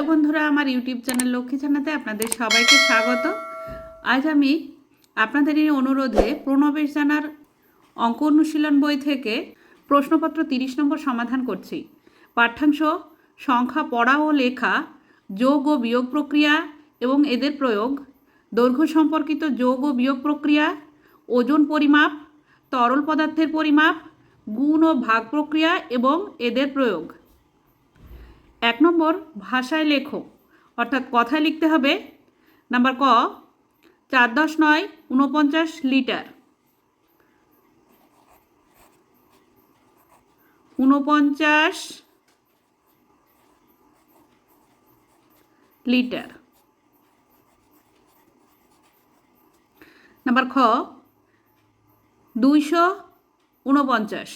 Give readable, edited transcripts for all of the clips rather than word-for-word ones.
Hello বন্ধুরা, আমার YouTube channel Lakshmi ছানাতে আপনাদের সবাইকে স্বাগত। আজ আমি আপনাদের এই অনুরোধে প্রণবেশ জানার অঙ্ক অনুশীলন বই থেকে প্রশ্নপত্র 30 নম্বর সমাধান করছি। পাঠ্যাংশ সংখ্যা পড়া ও লেখা, যোগ ও বিয়োগ প্রক্রিয়া এবং এদের প্রয়োগ, দৈর্ঘ্য সম্পর্কিত যোগ ও বিয়োগ প্রক্রিয়া, ওজন পরিমাপ, তরল পদার্থের পরিমাপ, গুণ ও ভাগ প্রক্রিয়া এবং এদের প্রয়োগ। 1 নম্বর ভাষায় লেখো, অর্থাৎ কথায় লিখতে হবে। নাম্বার ক, 4 10 9 49 লিটার। 49 লিটার। নাম্বার খ, 249।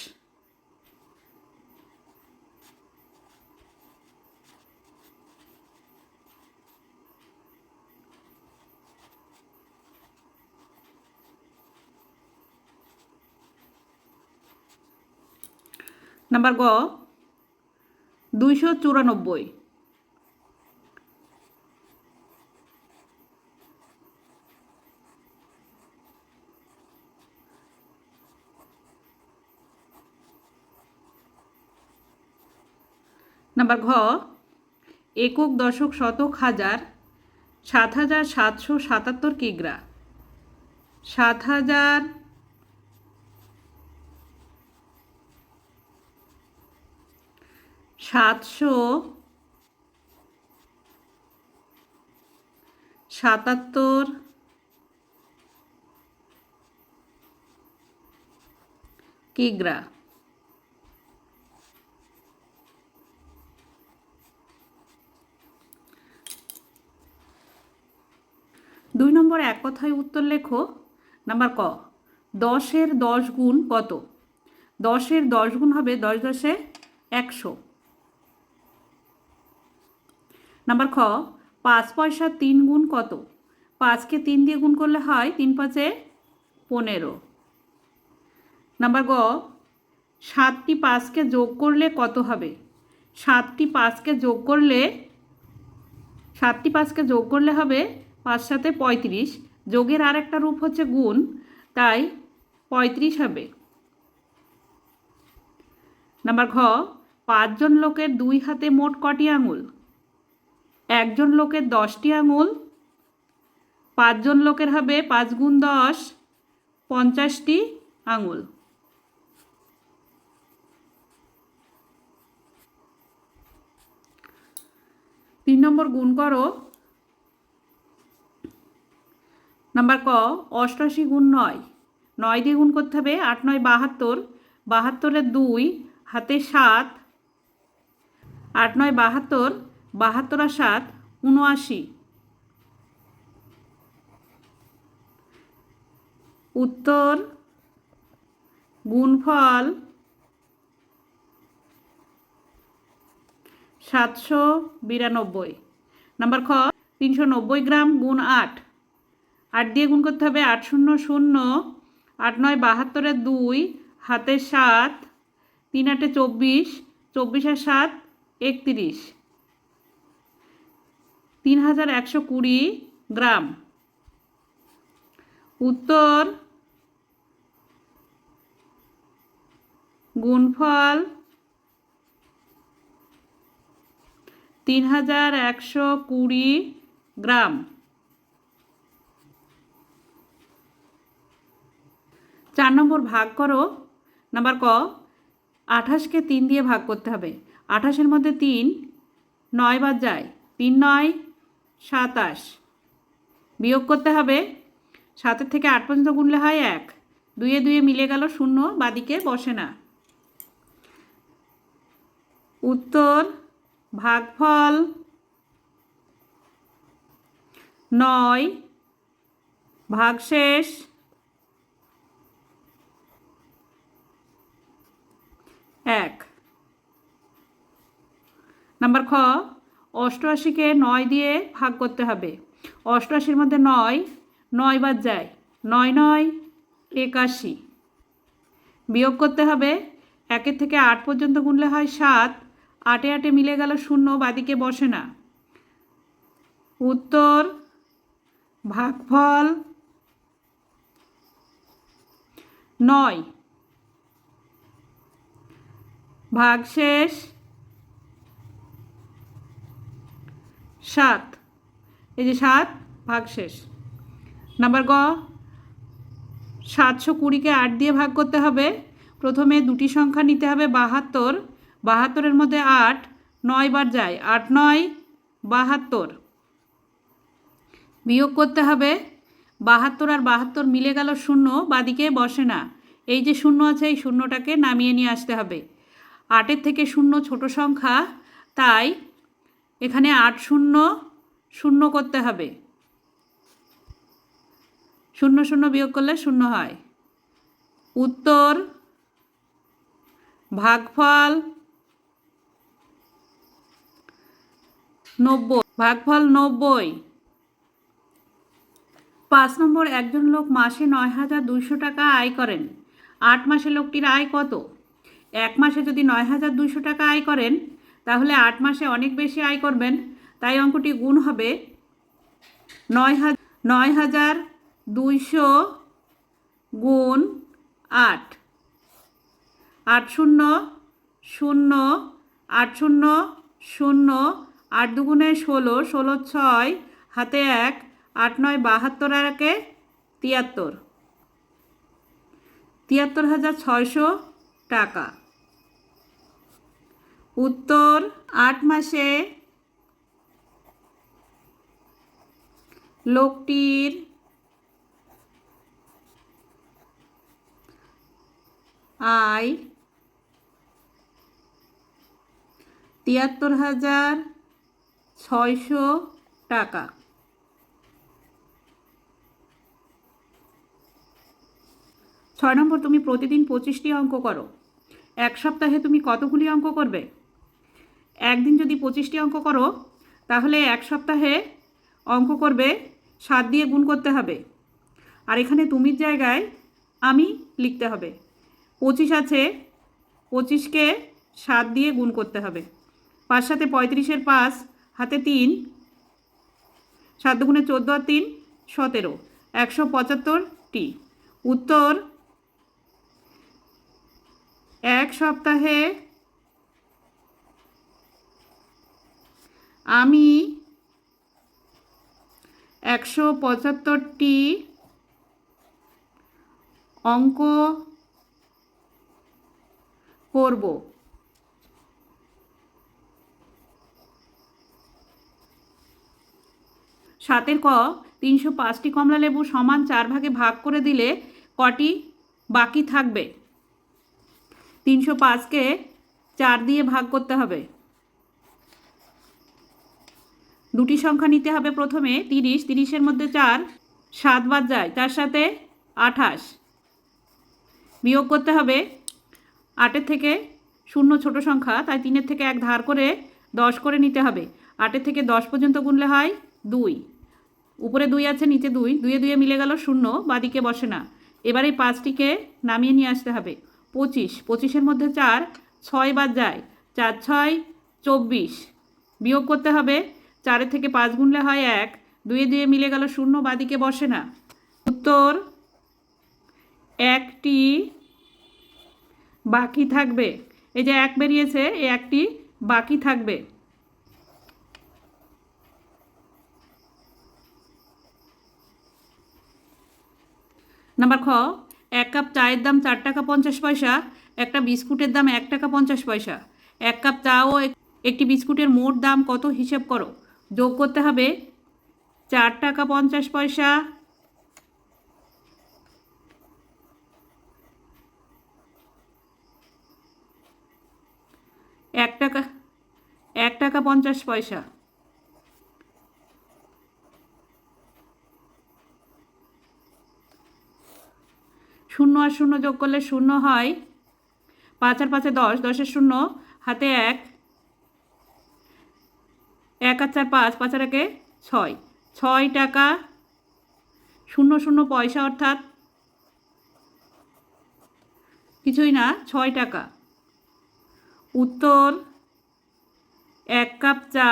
নাম্বার গ, 294। নাম্বার ঘ, একক দশক শতক হাজার 7,777 কিগ্রা। 7,777 কিগ্রা। দুই নম্বর এক কথায় উত্তর লেখো। নাম্বার ক, 10-এর 10 গুণ কত? 10-এর 10 গুণ হবে 10 10 100। নাম্বার খ, 5 পয়সা 3 গুণ কত? 5কে 3 দিয়ে গুণ করলে হয় 3 5 15। নাম্বার গ, 7টি 5কে যোগ করলে কত হবে? 7টি 5কে যোগ করলে হবে 5 7 35। যোগের আর একটা রূপ হচ্ছে গুণ, তাই 35 হবে। নাম্বার ঘ, 5 জন লোকের 2 হাতে মোট কটি আঙুল? 1 জন লোকের 10টি আঙুল। 5 জন লোকের হবে 5 গুণ 10 50টি আঙুল। তিন নম্বর গুণ করো। নাম্বার ক, 88 গুণ 9। 9 দিয়ে গুণ করতে হবে। 8 9 72। 72-এর 2 হাতে 7। 8 9 72। 72 আর 7 79। উত্তর গুণফল 792। নাম্বার খ, 390 গ্রাম গুণ 8। 8 দিয়ে গুণ করতে হবে। 8 0 0। 8 9 72-এর 2 হাতে 7। 3 8 24। 24 আর 7 31। 3120 গ্রাম। উত্তর গুণফল 3120 গ্রাম। 4 নম্বর ভাগ করো। নাম্বার ক, 28-কে 3 দিয়ে ভাগ করতে হবে। 28-এর মধ্যে 3 9 বাদ যায়। 3 9 27। বিয়োগ করতে হবে। 7-এর থেকে 8 পর্যন্ত গুনলে হয় 1। 2-এ 2-এ মিলে গেল, 0 বাদিকে বসে না। উত্তর ভাগফল 9 ভাগশেষ 1। নাম্বার খ, 88-কে 9 দিয়ে ভাগ করতে হবে। 88-র মধ্যে 9 9 বাদ যায়। 9 9 81। বিয়োগ করতে হবে। 1-এর থেকে 8 পর্যন্ত গুনলে হয় 7। 8-এ 8-এ মিলে গেল, 0 বাদিকে বসে না। উত্তর ভাগফল 9, ভাগশেষ 7। এই যে 7 ভাগশেষ। নাম্বার গ, 720কে 8 দিয়ে ভাগ করতে হবে। প্রথমে দুটি সংখ্যা নিতে হবে 72, 72-এর মধ্যে 8 9 বার যায়, 8 9 72। বিয়োগ করতে হবে 72 আর 72 মিলে গেল 0, বাদিকে বসে না। এই যে 0 আছে এই শূন্যটাকে নামিয়ে নিয়ে আসতে হবে। 8-এর থেকে 0 ছোট সংখ্যা, তাই এখানে 8 0 0 করতে হবে। 0 0 বিয়োগ করলে 0 হয়। উত্তর ভাগফল 90, ভাগফল 90। 5 নম্বর, একজন লোক মাসে 9,200 টাকা আয় করেন। 8 মাসে লোকটির আয় কত? এক মাসে যদি 9,200 টাকা আয় করেন, তাহলে 8 মাসে অনেক বেশি আয় করবেন। তাই অঙ্কটি গুণ হবে 9,200 গুণ 8, 8 0 0 8 0 0, 8 দুগুণে 16, 16 6, হাতে 1, 8 9 72 আর 1 73, 73,600 টাকা। উত্তর 8 মাসে লোকটির আয় 73,600 টাকা। 6 নম্বর, তুমি প্রতিদিন 25টি অঙ্ক করো। এক সপ্তাহে তুমি কতগুলি অঙ্ক করবে? একদিন যদি 25টি অঙ্ক করো, তাহলে এক সপ্তাহে অঙ্ক করবে 7 দিয়ে গুণ করতে হবে। আর এখানে তুমির জায়গায় আমি লিখতে হবে। 25 আছে, 25কে 7 দিয়ে গুণ করতে হবে। 5 সাথে 35-এর 5, হাতে 3, 7 দুগুণে 14 আর 3 17, 175টি। উত্তর এক সপ্তাহে আমি 175টি অঙ্ক করব। 7-এর ক, 305টি কমলা লেবু সমান 4 ভাগে ভাগ করে দিলে কটি বাকি থাকবে? 305কে 4 দিয়ে ভাগ করতে হবে। দুটি সংখ্যা নিতে হবে। প্রথমে 30, 30-এর মধ্যে 4 7 বাদ যায়, তার সাথে 28। বিয়োগ করতে হবে 8-এর থেকে 0 ছোট সংখ্যা, তাই 3-এর থেকে 1 ধার করে 10 করে নিতে হবে। 8-এর থেকে 10 পর্যন্ত গুনলে হয় 2, উপরে 2 আছে নিচে 2, 2 2 মিলে গেল 0, বাদিকে বসে না। এবার এই 5টিকে নামিয়ে নিয়ে আসতে হবে। 25, 25-এর মধ্যে 4 6 বাদ যায়, 4 6 24। বিয়োগ করতে হবে 4-এর থেকে 5 গুনলে হয় 1, 2 2 মিলে গেল 0, বাদিকে বসে না। উত্তর একটি বাকি থাকবে। এই যে 1 বেরিয়েছে, এই একটি বাকি থাকবে। নাম্বার খ, 1 কাপ চায়ের দাম 4 টাকা 50 পয়সা, একটা বিস্কুটের দাম 1 টাকা 50 পয়সা। 1 কাপ চা ও একটি বিস্কুটের মোট দাম কত হিসেব করো। যোগ করতে হবে 4 টাকা 50 পয়সা, 1 টাকা 1 টাকা 50 পয়সা। 0 আর 0 যোগ করলে 0 হয়। 5 আর 5-এ 10, 10-এর 0, হাতে 1, 1 আর 4 5, 5 আর 1-এ 6, 6 টাকা 0 0 পয়সা, অর্থাৎ কিছুই না, 6 টাকা। উত্তর 1 কাপ চা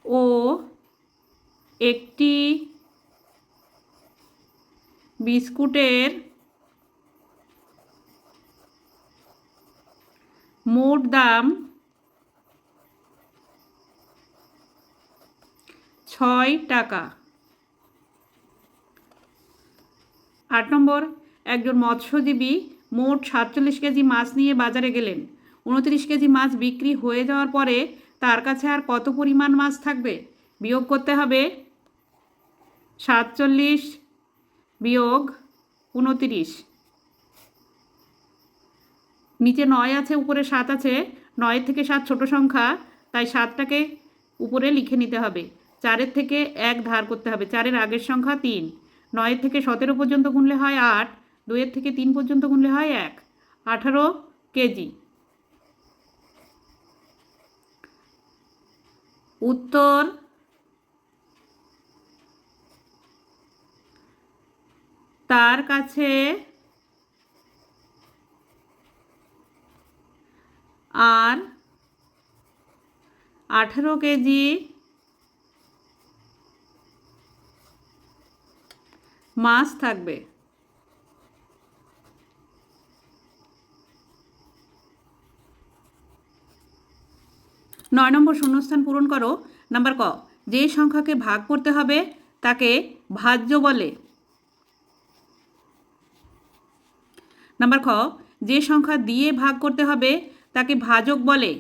ও একটি বিস্কুটের মোট দাম 6 টাকা। 8 নম্বর, একজন মৎস্যজীবী মোট 47 কেজি মাছ নিয়ে বাজারে গেলেন। 29 কেজি মাছ বিক্রি হয়ে যাওয়ার পরে তার কাছে আর কত পরিমাণ মাছ থাকবে? বিয়োগ করতে হবে 47 বিয়োগ 29। নিচে 9 আছে, উপরে 7 আছে। 9 থেকে 7 ছোট সংখ্যা, তাই 7টাকে উপরে লিখে নিতে হবে। 4 থেকে 1 ধার করতে হবে। 4 আগের সংখ্যা 3। 9 থেকে 17 পর্যন্ত গুনলে হয় 8। 2 থেকে 3 পর্যন্ত গুনলে হয় 1। 18 কেজি। উত্তর তার কাছে আর 18 কেজি মাছ থাকবে। 9 নম্বর, শূন্যস্থান পূরণ করো। নাম্বার ক, যে সংখ্যাকে ভাগ করতে হবে তাকে ভাজ্য বলে। নাম্বার খ, যে সংখ্যা দিয়ে ভাগ করতে হবে তাকে ভাজক বলে।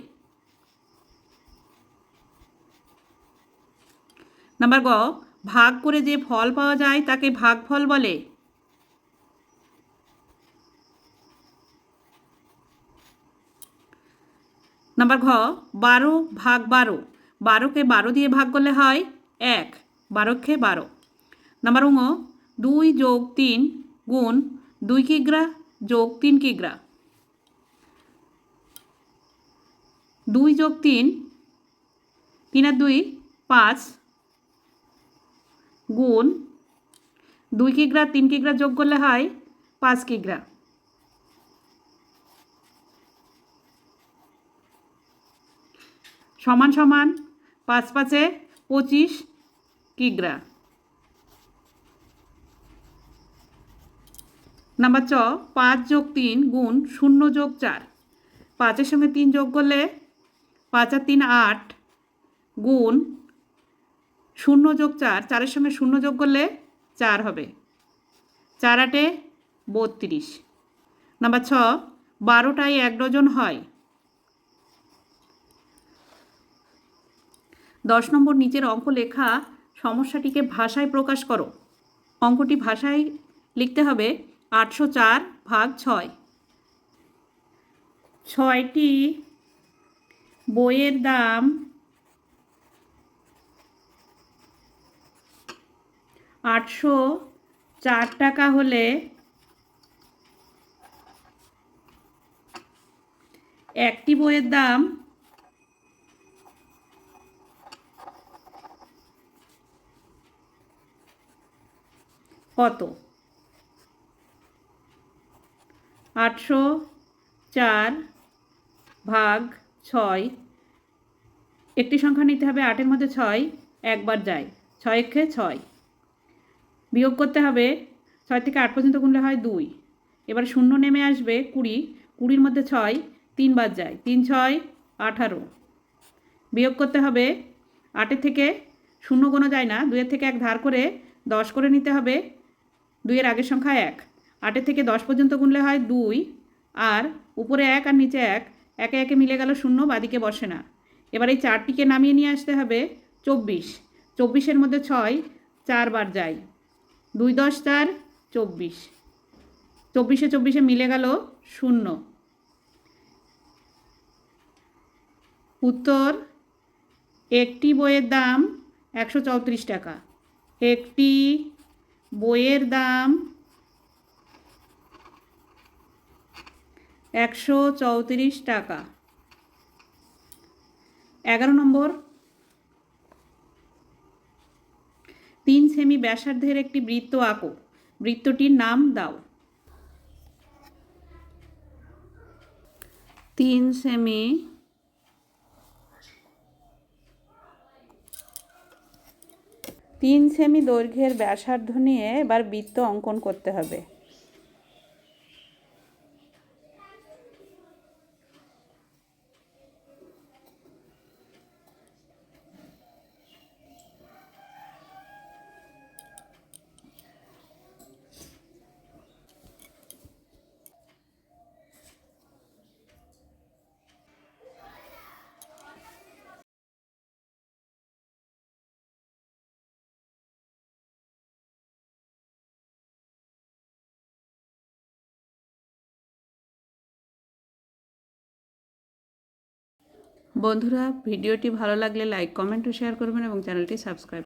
নাম্বার গ, ভাগ করে যে ফল পাওয়া যায় তাকে ভাগফল বলে। নাম্বার ঘ, 12 ভাগ 12। 12কে 12 দিয়ে ভাগ করলে হয় 1। 12 12। নাম্বার ঙ, 2 যোগ 3 গুণ 2 কিগ্রা যোগ 3 কিগ্রা। 2 যোগ 3, 3 আর 2 5 গুণ 2 কিগ্রা 3 কিগ্রা যোগ করলে হয় 5 কিগ্রা। সমান সমান 5 5 25 কিগ্রা। নাম্বার চ, 5 যোগ 3 গুণ 0 যোগ 4। 5-এর সঙ্গে 3 যোগ করলে 5 আর 3 8 গুণ 0 যোগ 4। 4-এর সঙ্গে 0 যোগ করলে 4 হবে। 4 8 32। নাম্বার ছ, 12টায় 1 ডজন হয়। 10 নম্বর, নিচের অঙ্ক লেখা সমস্যাটিকে ভাষায় প্রকাশ করো। অঙ্কটি ভাষায় লিখতে হবে 804 ভাগ 6। 6টি বইয়ের দাম 804 টাকা হলে একটি বইয়ের দাম কত? 804 ভাগ 6। একটি সংখ্যা নিতে হবে, 8-এর মধ্যে 6 একবার যায়। 6 একে 6। বিয়োগ করতে হবে, 6 থেকে 8 পর্যন্ত গুনলে হয় 2। এবার 0 নেমে আসবে 20। 20-র মধ্যে 6 3 বার যায়। 3 6 18। বিয়োগ করতে হবে, 8-এর থেকে 0 গোনা যায় না, 2-এর থেকে 1 ধার করে 10 করে নিতে হবে। 2-এর আগের সংখ্যা 1। 8-এর থেকে 10 পর্যন্ত গুনলে হয় 2। আর উপরে 1 আর নিচে 1, একে একে মিলে গেল 0, বাদিকে বসে না। এবার এই 4টিকে নামিয়ে নিয়ে আসতে হবে 24। 24-এর মধ্যে 6 4 বার যায়। 2 10 4 24। 24-এ 24-এ মিলে গেল 0। উত্তর, একটি বইয়ের দাম 134 টাকা। একটি বইয়ের দাম 134 টাকা। 11 নম্বর, 3 সেমি ব্যাসার্ধের একটি বৃত্ত আঁকো। বৃত্তটির নাম দাও। 3 সেমি 3 সেমি দৈর্ঘ্যের ব্যাসার্ধ নিয়ে এবার বৃত্ত অঙ্কন করতে হবে। বন্ধুরা, ভিডিওটি ভালো লাগলে লাইক, কমেন্ট ও শেয়ার করবেন এবং চ্যানেলটি সাবস্ক্রাইব